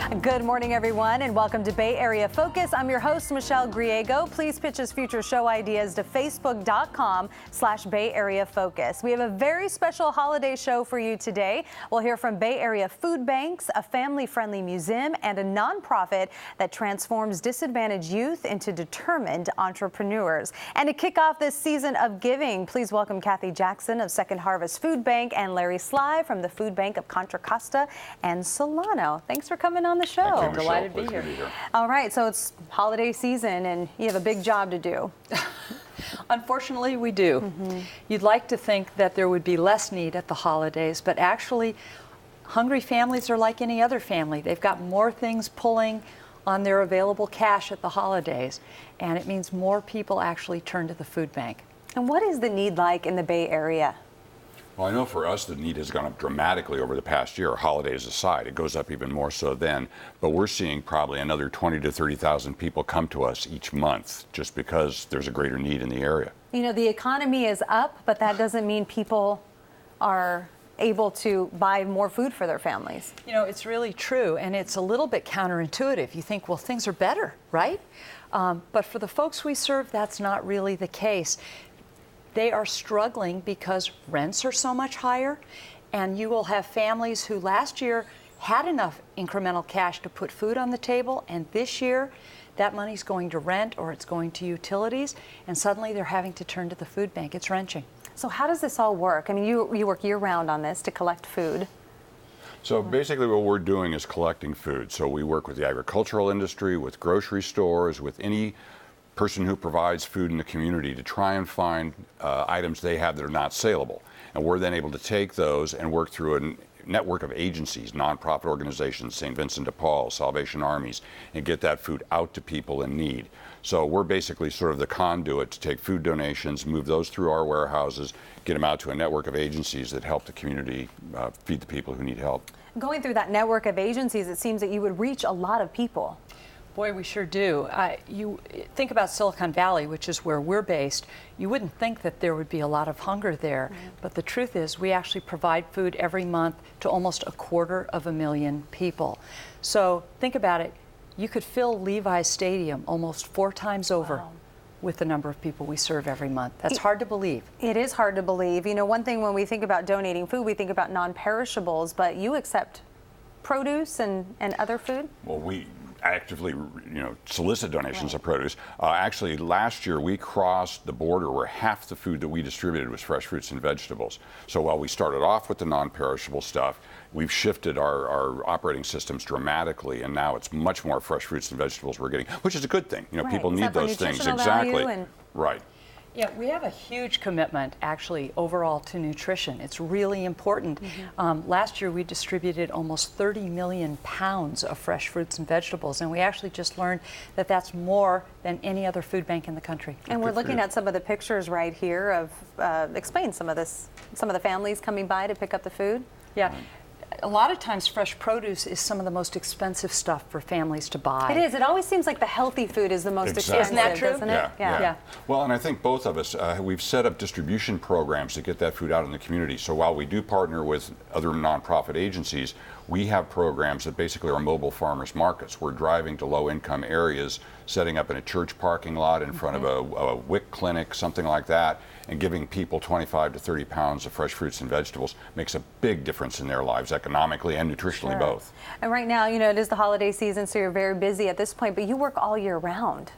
Good morning, everyone, and welcome to Bay Area Focus. I'm your host, Michelle Griego. Please pitch us future show ideas to facebook.com/Bay Area Focus. We have a very special holiday show for you today. We'll hear from Bay Area food banks, a family-friendly museum, and a nonprofit that transforms disadvantaged youth into determined entrepreneurs. And to kick off this season of giving, please welcome Kathy Jackson of Second Harvest Food Bank and Larry Sly from the Food Bank of Contra Costa and Solano. Thanks for coming on the show. Thank you, Delighted to be here. All right, so it's holiday season and you have a big job to do. Unfortunately, we do. You'd like to think that there would be less need at the holidays, but actually, hungry families are like any other family. They've got more things pulling on their available cash at the holidays, and it means more people actually turn to the food bank. And what is the need like in the Bay Area? Well, I know for us the need has gone up dramatically over the past year, holidays aside. It goes up even more so then, but we're seeing probably another 20 to 30,000 people come to us each month just because there's a greater need in the area. You know, the economy is up, but that doesn't mean people are able to buy more food for their families. You know, it's really true, and it's a little bit counterintuitive. You think, well, things are better, right? But for the folks we serve, that's not really the case. They are struggling because rents are so much higher, and you will have families who last year had enough incremental cash to put food on the table, and this year that money's going to rent or it's going to utilities, and suddenly they're having to turn to the food bank. It's wrenching. So how does this all work? I mean, you work year-round on this to collect food. So basically what we're doing is collecting food. So we work with the agricultural industry, with grocery stores, with any person who provides food in the community to try and find items they have that are not saleable. And we're then able to take those and work through a network of agencies, nonprofit organizations, St. Vincent de Paul, Salvation Armies, and get that food out to people in need. So we're basically sort of the conduit to take food donations, move those through our warehouses, get them out to a network of agencies that help the community feed the people who need help. Going through that network of agencies, it seems that you would reach a lot of people. Boy, we sure do. You think about Silicon Valley, which is where we're based. You wouldn't think that there would be a lot of hunger there, but the truth is we actually provide food every month to almost 250,000 people. So think about it. You could fill Levi's Stadium almost 4 times over. Wow. With the number of people we serve every month. That's hard to believe. It is hard to believe. You know, one thing when we think about donating food, we think about non-perishables, but you accept produce and other food? Well, we actively, solicit donations of produce. Actually, last year we crossed the border where half the food that we distributed was fresh fruits and vegetables. So while we started off with the non-perishable stuff, we've shifted our operating systems dramatically, and now it's much more fresh fruits and vegetables we're getting, which is a good thing. You know, right. People need those things. Exactly. Right. Yeah, we have a huge commitment, actually, overall to nutrition. It's really important. Last year, we distributed almost 30 million pounds of fresh fruits and vegetables, and we actually just learned that that's more than any other food bank in the country. And we're looking at some of the pictures right here of, explain some of the families coming by to pick up the food. Yeah. A lot of times fresh produce is some of the most expensive stuff for families to buy. It is. It always seems like the healthy food is the most expensive, Isn't that true? Isn't it? Yeah. Well, and I think both of us, we've set up distribution programs to get that food out in the community. So while we do partner with other nonprofit agencies, we have programs that basically are mobile farmers markets. We're driving to low-income areas, setting up in a church parking lot in front of a WIC clinic, something like that, and giving people 25 to 30 pounds of fresh fruits and vegetables makes a big difference in their lives, economically and nutritionally both. And right now, you know, it is the holiday season, so you're very busy at this point, but you work all year round.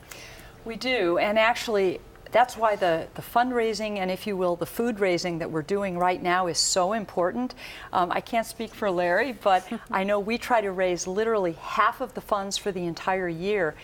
We do, and actually, that's why the fundraising and, if you will, the food raising that we're doing right now is so important. I can't speak for Larry, but I know we try to raise literally half of the funds for the entire year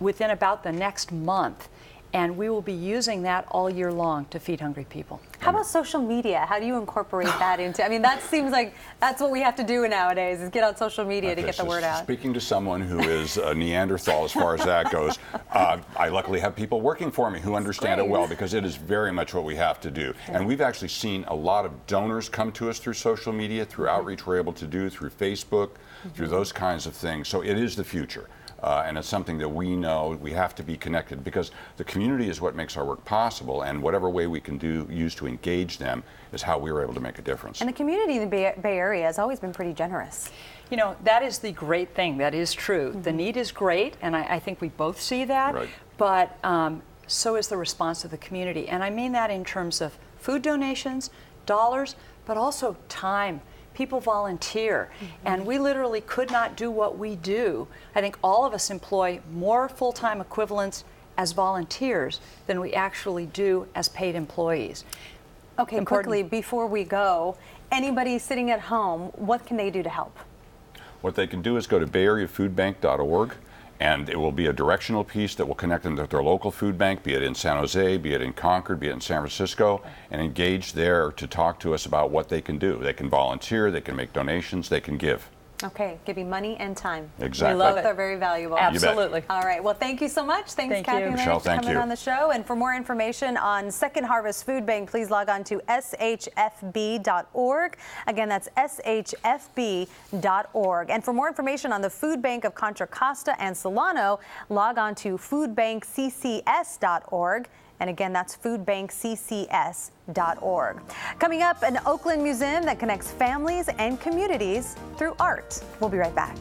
within about the next month. And we will be using that all year long to feed hungry people. How about social media? How do you incorporate that into? I mean, that seems like that's what we have to do nowadays, is get on social media to get the word out. Speaking to someone who is a Neanderthal as far as that goes, I luckily have people working for me who understand it well, because it is very much what we have to do. And we've actually seen a lot of donors come to us through social media, through outreach we're able to do, through Facebook, through those kinds of things. So it is the future. and it's something that we know we have to be connected, because the community is what makes our work possible, and whatever way we can use to engage them is how we were able to make a difference. And the community in the Bay Area has always been pretty generous. You know, that is the great thing. That is true. The need is great, and I think we both see that. Right. But so is the response of the community. And I mean that in terms of food donations, dollars, but also time. People volunteer, and we literally could not do what we do. I think all of us employ more full-time equivalents as volunteers than we actually do as paid employees. Okay, quickly, before we go, anybody sitting at home, what can they do to help? What they can do is go to bayareafoodbank.org, and it will be a directional piece that will connect them to their local food bank, be it in San Jose, be it in Concord, be it in San Francisco, and engage there to talk to us about what they can do. They can volunteer, they can make donations, they can give. Okay, giving money and time. Exactly. We love Both it. are very valuable. Absolutely. All right, well, thank you so much. Thanks, Thank Kathy you. and Michelle, Larry, for thank coming you. on the show. And for more information on Second Harvest Food Bank, please log on to shfb.org. Again, that's shfb.org. And for more information on the Food Bank of Contra Costa and Solano, log on to foodbankccs.org. And again, that's foodbankccs.org. Coming up, an Oakland museum that connects families and communities through art. We'll be right back.